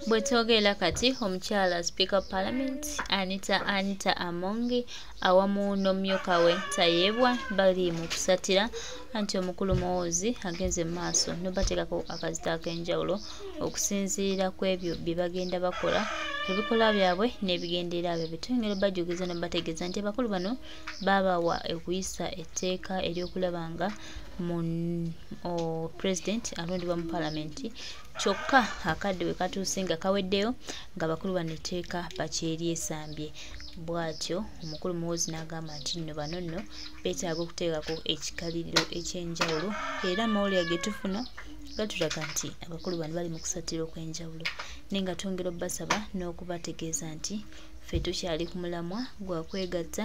Bwetwogera kati omukyala Speaker of Parliament Anita Amongi awamu n'omumyuka we Tayebwa bali mu kusatira anti omukulu Muhoozi agenze mu maaso n'obateekako akazita ak'enjawulo okusinziira ku ebyo bye bagenda bakola ebikola byabwe n'ebigendeera byabwe. Twongera obbajugiza n'obategeeza nti abakulu bano babawa okuyisa etteeka ery'okulaba nga President alondebwa mu Parliament kyokka akadde we katuuse nga kaweddeyo ng'abakulu bano etteeka bakyeryesambye. Bw'atyo omukulu Muhoozi n'agamba nti nno bano nno beetaaga okuteekako ekikaliriro eky'enjawulo era amawulire ge tufuna gatulaga nti abakulu bano bali mu kusatira okw'enjawulo naye nga twongera obbasaba n'okubategeeza nti ffe tukyali ku mulamwa gwa kwegatta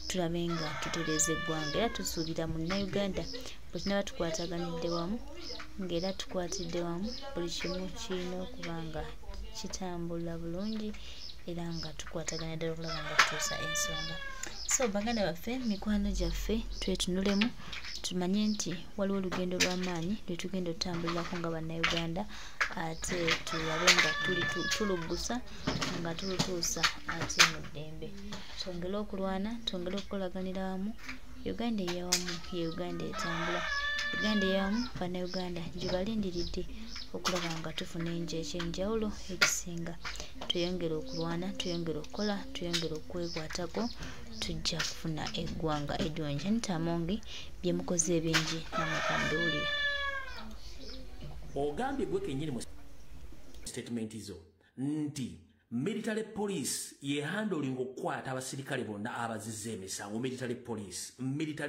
tulabe nga tutereeza eggwanga era tusuubira Munnayuganda bwe tunaba tukwataganidde wamu ng'era tukwatidde wamu buli kimu kirina okuba nga kitambula bulungi era nga tukwatagana ddala okulaba nga tutuusa ensonga. So baganda baffe mikwano gyaffe twetunulemu tumanye nti waliwo olugendo lw'amaanyi lwe tugenda otutambulirako nga Bannayuganda ate tulabe nga tuluggusa nga tulutuusa ate mu ddembe. Twongere okulwana, twongere okukolaganira wamu. Uganda eyawamu ye Uganda etambula. Uganda eyawamu Bannayuganda gye balindiridde okulaba nga tufuna ekyenjawulo ekisinga. Tweyongere okulwana, tweyongere okukola, tweyongere okwekwatako tujja kufuna eggwanga eddungi. Anita Amongi bye mukoze ebingi nameka mbiwulire. Ogambye gwe kennyini mu statement zo nti military police ye handling okukwata abasirikale bonna abazizza emisango. Military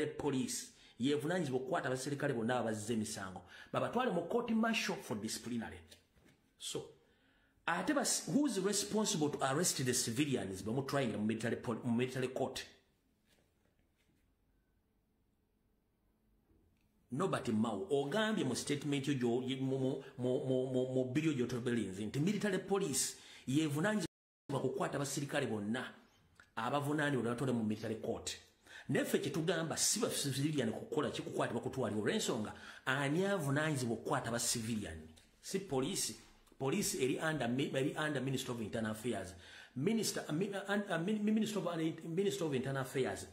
police yevunaanyizibwa okukwata abasirikale bonna abazizza emisango babatwale mu court martial for disciplinary. So ate who's responsible to arrest the civilians bamutrying mu military court? Nobody Mao ogambye mu statement yo mu video gy'otobelinzi nti military police yevunaanyizibwa kukwata abasirikale bonna abavunaanibwa batwale mu military court. Neffe kye tugamba si ba civilian kukola kikukwata bakutwalira olw'ensonga ani avunaanyizibwa okukwata aba civilian si police. Police eri under Minister of Internal Affairs. Minister of Internal Affairs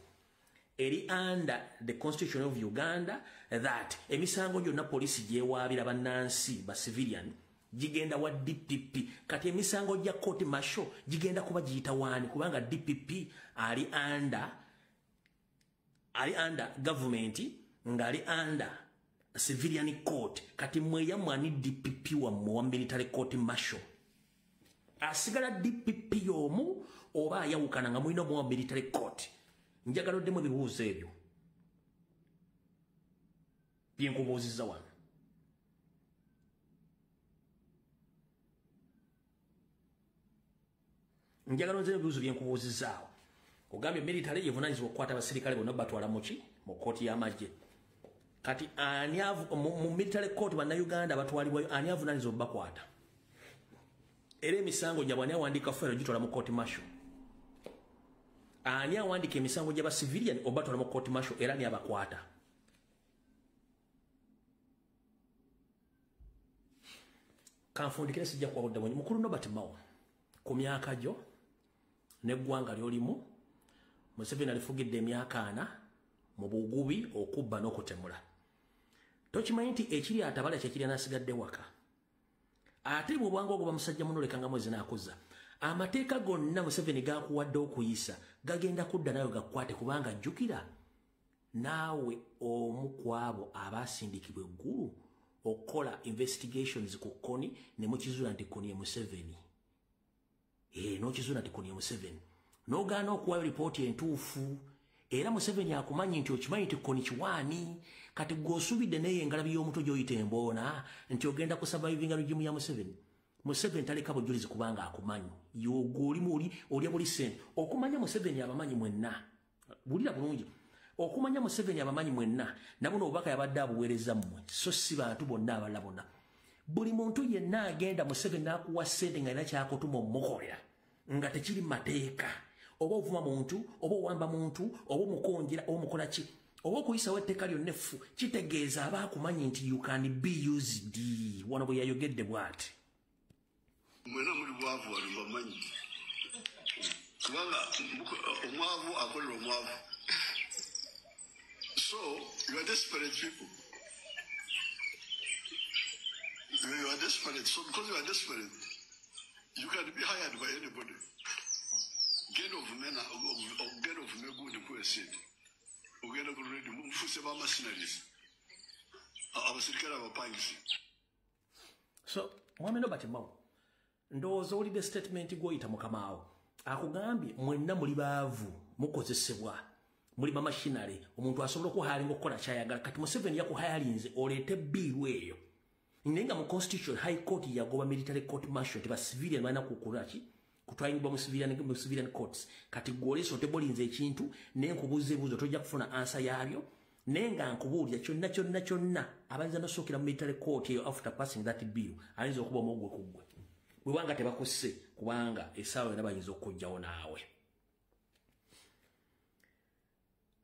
eri under the Constitution of Uganda that emisango gyonna police gyewabira bannansi ba civilian gigenda wa DPP. Kati emisango gya court martial gigenda kuba giyita wani kubanga DPP ali under government ngali under civilian court. Kati mweya mwani DPP wa military court martial asigala DPP yomu oba ayawukana nga mulina mu military court. Njagala oddemu ebibuuzo ebyo bye nkubuuzizza wano. Njagala oddemu ebibuuzo bye nkubuuzizzaawo. Ogambye military yevunaanyizibwa okukwata abasirikale bonna batwala muki mu kooti y'amagye. Kati ani mu military court Bannayuganda batwalibwayo ani avunaanyizibwa obbakwata? Era emisango gyabwe ani awandiika fayiro gitwala mu court martial? Ani awandiika emisango gy'aba civilian obatwala mu court martial era ani abakwata? Kanfundikire sijja kuwabudde mwenye mukulu Nobert Mao ku myaka gyo n'eggwanga ly'olimu Museveni alifugidde emyaka 4 mu bugubi okubba n'okutemula. Tokimanyi nti ekiri atabala kyekiri anasigadde waka. Ate mu bwangu ogoba musajja munoleka nga mwezi n'akuza. Amateeka gonna Museveni gakuwadde okuyisa gagenda kudda nayo gakwate kubanga jjukira naawe omu ku abo abaasindikibwa eggulu okukola investigations ku Kony ne mukizuula nti Kony ye Museveni. N'okizuula nti Kony ye Museveni. N'ogaana okuwayo lipooti entuufu era Museveni akumanyi nti okimanyi nti Kony kiwaani kati gw'osubidde naye engalabi y'omutwe gy'oyita emboona nti ogenda kusurvivinga regimu ya Museveni. Museveni taleka bujulizi kubanga akumanyi yogolimu oli buli sente okumanya Museveni abamanyi mwenna bulira bulungi okumanya Museveni abamanyi mwenna nabuno obubaka yabadde abuweereza mmwe so si bantu bonna abalala bonna buli muntu yenna agenda Museveni n'akuwa ssente nga alina kyakutuma omukolera nga tekiri mateeka oba ovuma muntu oba owamba muntu oba omukonjera oba omukola ki oba okuyisawo etteeka lyonna effu kitegeeza aba akumanyi nti you can be used wano bwe yayogedde bw'ati. Mwena muri bwavu wali bamanyi. Kubanga omwavu akolera omwavu. So you are desperate people. You are desperate. So because you are desperate, you can be hired by anybody. Get of men or get of me good who said. We get of ready move for mercenaries. Our circle of pangs. So, mwame no batimao. Ndowooza olidde statement gw'oyita mukamaawo akugambye mwenna muli baavu mukozesebwa muli mamashinale omuntu asobola okuhayalinga okukola kyayagala kati Museveni yakuhayalinze oleete biiru eyo nenga mu constitution high court yagoba military court martial tiba civilian balina kukulaki kutwayingibwa mu civilian courts kati gwoleesa otebolinze ekintu nenkubuuza ebuuzo tojja kufuna ansa yaabyo nenga nkubuulira kyonna abayinza nosookera mu military court eyo after passing that bill ayinza okuba omugwe ku ggwe bwebanga tebakusse kubanga essaawa yonna bayinza okujjawo naawe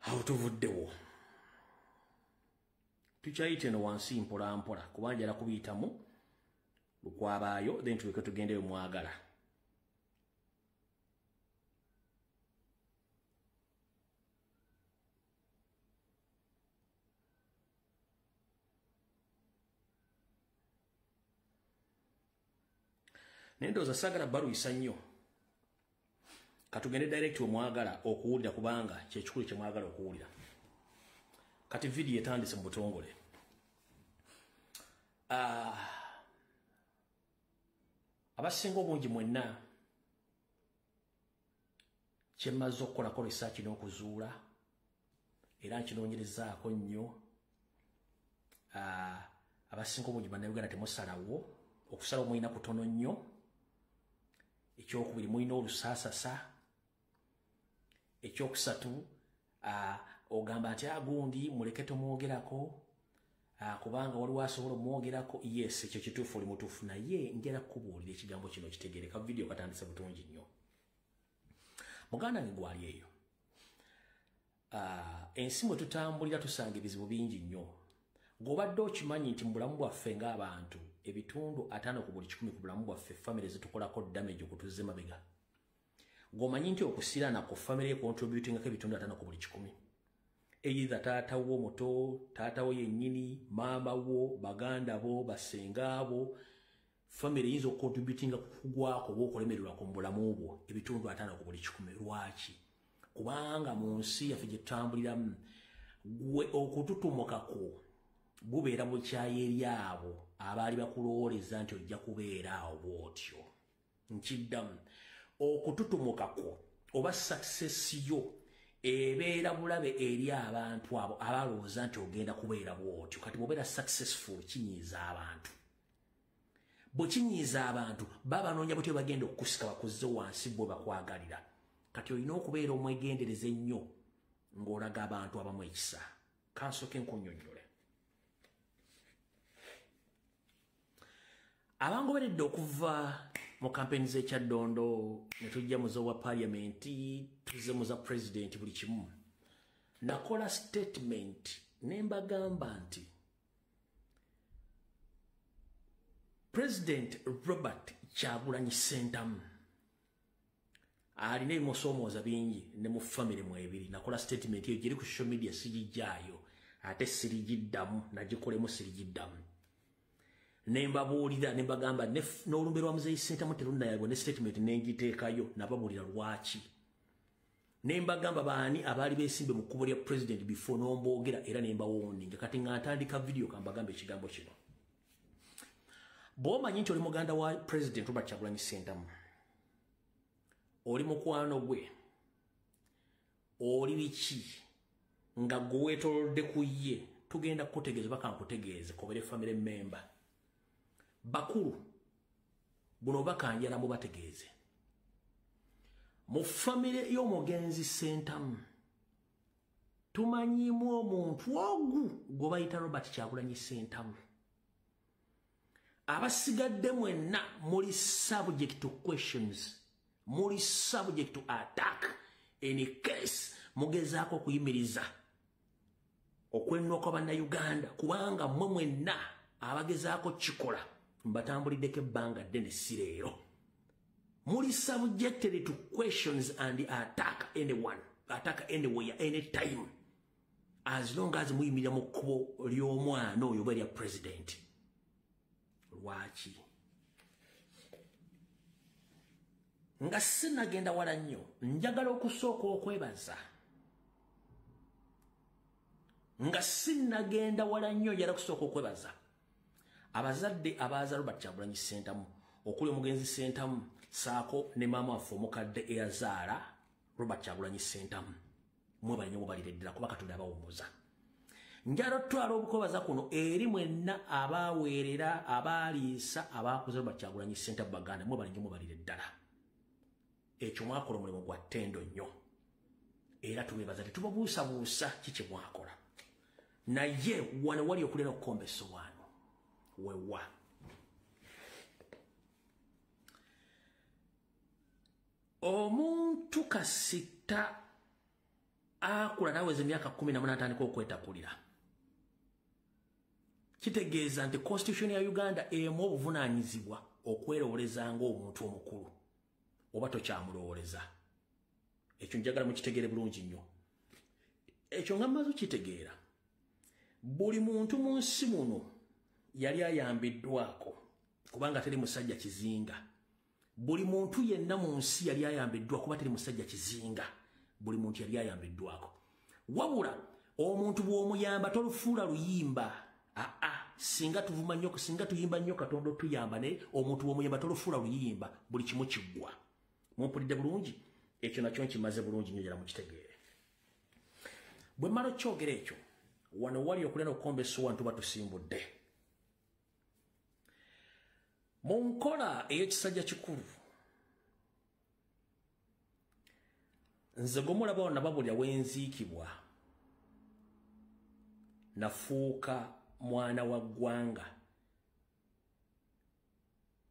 awo tuvuddewo tukyayite eno wansi mpolampola kubanga njala kubiyitamu lukwabaayo then tuleke tugendeyo mwagala Nendoza sagala baruyisa nnyo katugende direct omwagala okuwulira kubanga kyekikulu kye mwagala okuwulira kati video etandise mu butongole abasinga obungi mwenna kyemmaze okukolako research n'okuzuula era nkinoonyerezaako nnyo abasinga obungi bannayuganda temusalawo okusalawo mulina kutono nnyo ekyokubiri mulina olusaasasa ekyokusatu ogamba ati agundi muleke tomwogerako kubanga waliwo asobola omwogerako yes ekyo kituufu oli mutuufu naye njala kukubuulira ekigambo kino kitegereka video katandise bulungi nnyo muganda wange gwali eyo ensi mwe tutambulira tusanga ebizibu bingi nnyo gobadde okimanyi nti mu bulamu bwaffe ng'abantu ebitundu 5 ku buli 10 ku bulamu bwaffe famire zitukolako damage okutuzze mabega gomanyi nti okusirana ku famire contributingako ebitundu 5 ku buli 10 either taata wo muto taata wo yennyini maama wo baganda bo basenga bo famire yinza okucontributinga kukugwako oba okulemererwako mu bulamu bwo ebitundu 5 ku buli 10 lwaki kubanga mu nsi yaffe gye tutambuliramu gwe okututumukako bubeera bukyayi eri abo abaali bakulowooleza nti ojja kubeera awo bw'otyo nkiddamu okututumukako oba success yo ebeera bulabe eri abantu abo abalowooza nti ogenda kubeera bw'otyo kati bw'obeera successful kinyiiza abantu bwe kinyiiza abantu babanoonya butyo bagenda okukusika bakuzze wansi bwe bakwagalira kati olina okubeera omwegendereza ennyo ng'olaga abantu abamu ekisa kansooke nkunnyonnyole abangoberedde okuva mu kampeni z'ekyaddondo ne tujja mu z'owa parliamenti tuzze mu za president buli kimu nakola statement ne mbagamba nti President Robert Kyagulanyi Ssentamu alina ebimusoomooza bingi ne mu famire mu ebiri nakola statement eyo giri ku social media sigijjaayo ate sirigiddamu nagikolemu sirigiddamu nembabuulira nembagamba n'olumbe lwa muzeeyi Ssentamu terunayagwa ne statement nengiteekayo nababuulira lwaki nembagamba baani abaali beesimbe mu kkubo lya president before nomboogera era nembawooninga kati nga ntandika video kambagambe ekigambo kino bw'omanyi nti oli muganda wa president Robert Kyagulanyi Ssentamu oli mukwano gwe oli biki nga gwe weetoolodde ku ye tugenda kukutegeeza bakankutegeeze kobere family member bakulu buno bakanjala mu bategeeze mu family y'omugenzi Ssentamu tumanyimu omuntu ogu gwe bayita Robert Kyagulanyi Ssentamu abasigadde mwenna muli subject to questions muli subject to attack in case mugezaako okuyimiriza okwennuka bannayuganda kubanga mmwe mwenna abagezaako kikola mbatambuliddeko ebbanga ddene si leero muli subjected to questions and attack anyone, attack anywhere, anytime, as long as muyimirira mu kkubo ly'omwana oyo oba erya president. Lwaki? Nga sinagenda wala nnyo, njagala okusooka okwebaza. Nga sinagenda wala nnyo, njagala okusooka okwebaza. Abazadde abaaza Robert Kyagulanyi Ssentamu, okuli omugenzi Ssentamu, saako ne maama waffe omukadde eyazaala Robert Kyagulanyi Ssentamu. Mwebale nnyo mubalire ddala kuba Katonda abawummuza. Njagala otwala okwebaza kuno eri mwenna abaaweerera, abaaliisa, abaakuza Robert Kyagulanyi Ssentamu Baganda, mwebale nnyo mubalire ddala. Ekyo mwakola omulimu gwa ttendo nnyo. Era tubeebaza tetubabuusabuusa kiki mwakola. Naye wano wali okulera okukomba essowaano. Wewa. Omuntu kasita akula naweza emyaka 18 atandika okwetakulira. Kitegeeza nti Constitution ya Uganda emu obuvunaanyizibwa okwerowoleza ng'omuntu omukulu. Oba tokyamulowoleza. Ekyo njagala mukitegeere bulungi nnyo. Ekyo nga mmaze okitegeera. Buli muntu mu nsi muno yali ayambiddwako kubanga teri musajja kizinga. Buli muntu yenna mu nsi yali ayambiddwa kuba teri musajja kizinga. Buli muntu yali ayambiddwako. Wabula omuntu bw'omuyamba tolufuula luyimba. Singa tuvuma nnyo, singa tuyimba nnyo Katonda tuyamba, ne omuntu bw'omuyamba tolufuula luyimba, buli kimu kiggwa. Mumpulidde bulungi? Ekyo nakyo nkimaze bulungi nnyo njagala mukitegeere. Bwe mmala okyogera ekyo, wano wali okulera okukomba essuwa ntuba tusimbudde. Mu nkola ey'ekisajja kikulu, nze gwe mulaba wano nababulira wenziikibwa, nafuuka mwana wa ggwanga,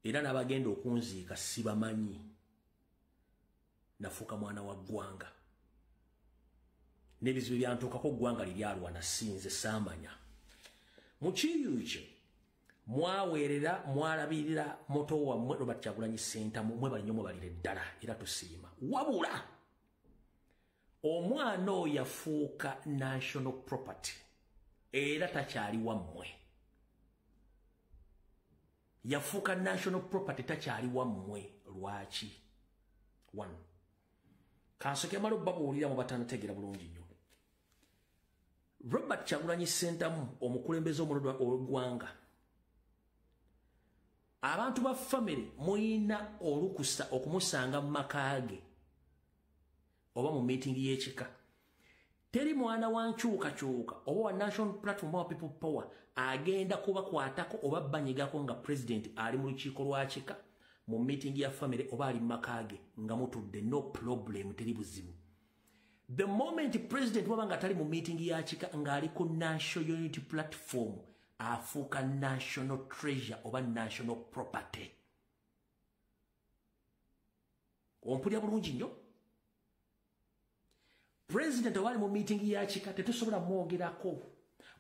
era n'abagenda okunziika sibamanyi. Nafuuka mwana wa ggwanga. N'ebizibu byantuukako ggwanga liryalwa nasinze saamanya. Mu kiyiiyu kye mwaweerera, mwalabirira moto wammwe Robert Kyagulanyi Ssentamu, mwebale nnyo mwebalire ddala era tusiima. Wabula omwana oyo yafuuka national property era takyali wammwe. Yafuuka national property takyali wammwe. Lwaki? 1. Kansoke malo babuulira mu batanategeera bulungi nnyo. Robert Kyagulanyi Ssentamu omukulembeze omulodwa olw'eggwanga, abantu ba family muyina olukusa okumusanga mu maka ge oba mu meeting y'ekika. Teri mwana wa nkyukakyuka oba wa national platform wa people power agenda kubakwatako oba banyigako nga president ali mu lukiiko lwa kika mu meeting ya family oba ali mu maka ge nga mutudde. No problem, teri buzibu. The moment president wabanga tali mu meeting ya kika nga ali ku national unity platform, afuuka national treasure oba national property. Ompulira bulungi nnyo. President wali mu meeting ya kika tetusobola mwogerako.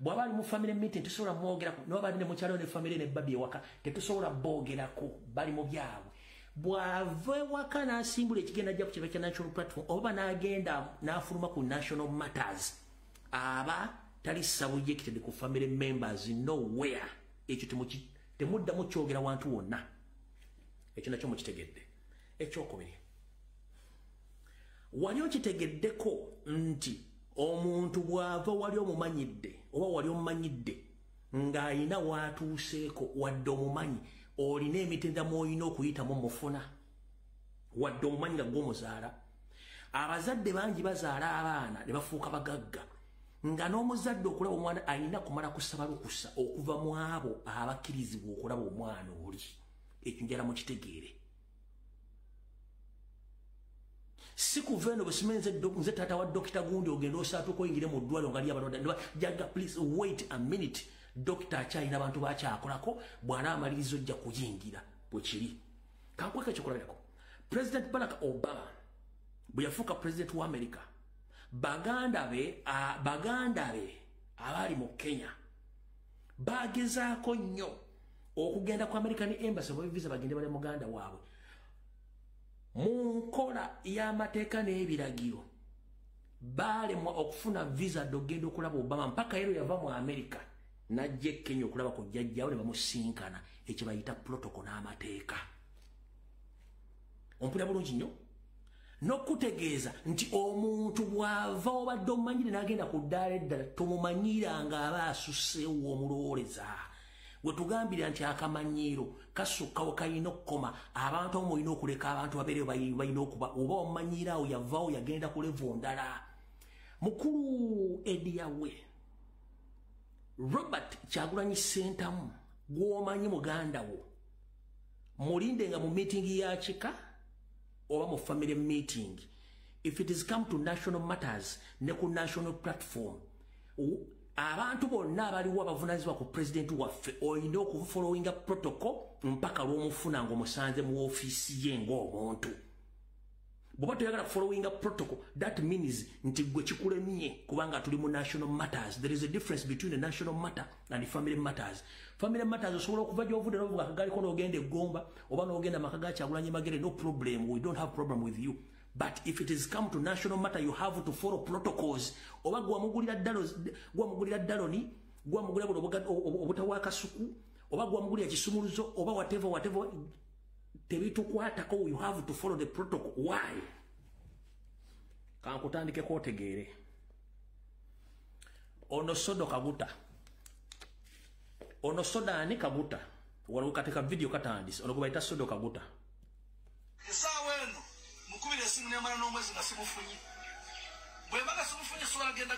Bw'aba ali mu family meeting tetusobola mwogerako. N'abali ne mukyalo ne family ne babi ewaka tetusobola boogerako, bali mu byabwe. Bw'ava ewaka n'asimbula ekigenda ajja ku kiba kya national platform oba n'agenda n'afuluma ku national matters, aba tali subjected ku family members nowhere. Ekyo temuddamu kyogera wantu wonna. Ekyo nakyo mukitegedde. Ekyokubiri, wali okitegeddeko nti omuntu bw'ava wali omumanyidde oba wali omumanyidde ng'ayina waatuuseeko wadde omumanyi olina emitenda mw'olina okuyitamu mufuna wadde omumanyi nga gw'omuzaala. Abazadde bangi bazaala abaana ne bafuuka bagagga nga n'omuzadde okulaba omwana alina kumala kusaba lukusa okuva mu abo abakkirizibwa okulaba omwana oli. Ekyo njala mukitegeere. Si kuva eno bwesimenze nze taata wa Dr. Gundi ogenda osaatuka oyingire mu ddwaliro nga lya balwadde. Jaga please wait a minute. Dokita akyalina abantu bakyakolako, bw'anaamaliriza ojja kuyingira bwe kiri. Kankweka ekyokulabirako. President Barack Obama bwe yafuuka president wa America, baganda be abali mu Kenya bagezaako nnyo okugenda ku American Embassy oba visa bagende bali muganda waabwe. mu nkola y'amateeka n'ebiragiro baalemwa okufuna visa d'ogenda okulaba Obama mpaka ero yava mu America n'ajja Kenya okulaba ku jjajjaawe ne bamusinkana ekyo bayita protocol n'amateeka. Ompulira bulungi nnyo n'okutegeeza nti omuntu bw'ava obadde omumanyire n'agenda ku ddaala eddala tomumanyiranga aba asusseewo omulowooleza. Gwe tugambira nti akamanyiiro kasukkawo kalina okukoma abantu abamu olina okuleka abantu babeereyo balina okuba oba omumanyiiraawo yavaawo yagenda ku levo ndala. Mukulu Ediyawe Robert Kyagulanyi Ssentamu gw'omanyi muganda wo mulindenga mu meeting ya Chika oba mu family meeting. If it is come to national matters ne ku national platform abantu bonna abaliwo abavunaanyizibwa ku president waffe olina okufollowinga protocol mpaka lw'omufuna ng'omusanze mu ofiisi ye ng'omuntu. Bw'oba toyagala followinga protocol that means nti gwe kikulemye kubanga tuli mu national matters. There is a difference between the national matter and the family matters. Family matters osobola okuva gy'ovudde n'ovuga akagaliko n'ogenda eggomba oba n'ogenda maka ga Kyagulanyi Magere, no problem, we don't have problem with you. But if it is come to national matter, you have to follow protocols. Oba gwamugulira Daloni, gwamugulira obutawa kasuku, oba gwamugulira kisumuluzo, oba whatever, tebitukwatako, you have to follow the protocol. Why? Kankutandike kwotegeere. Ono Sodo Kaguta. Ono Soda ani Kaguta. Waliwo katika video katandise. Ono kubaita Sodo Kaguta. Esawa eno mukubira esimu n'emala n'omwezi nga simufunye. Bwe mbaga simufunye sola agenda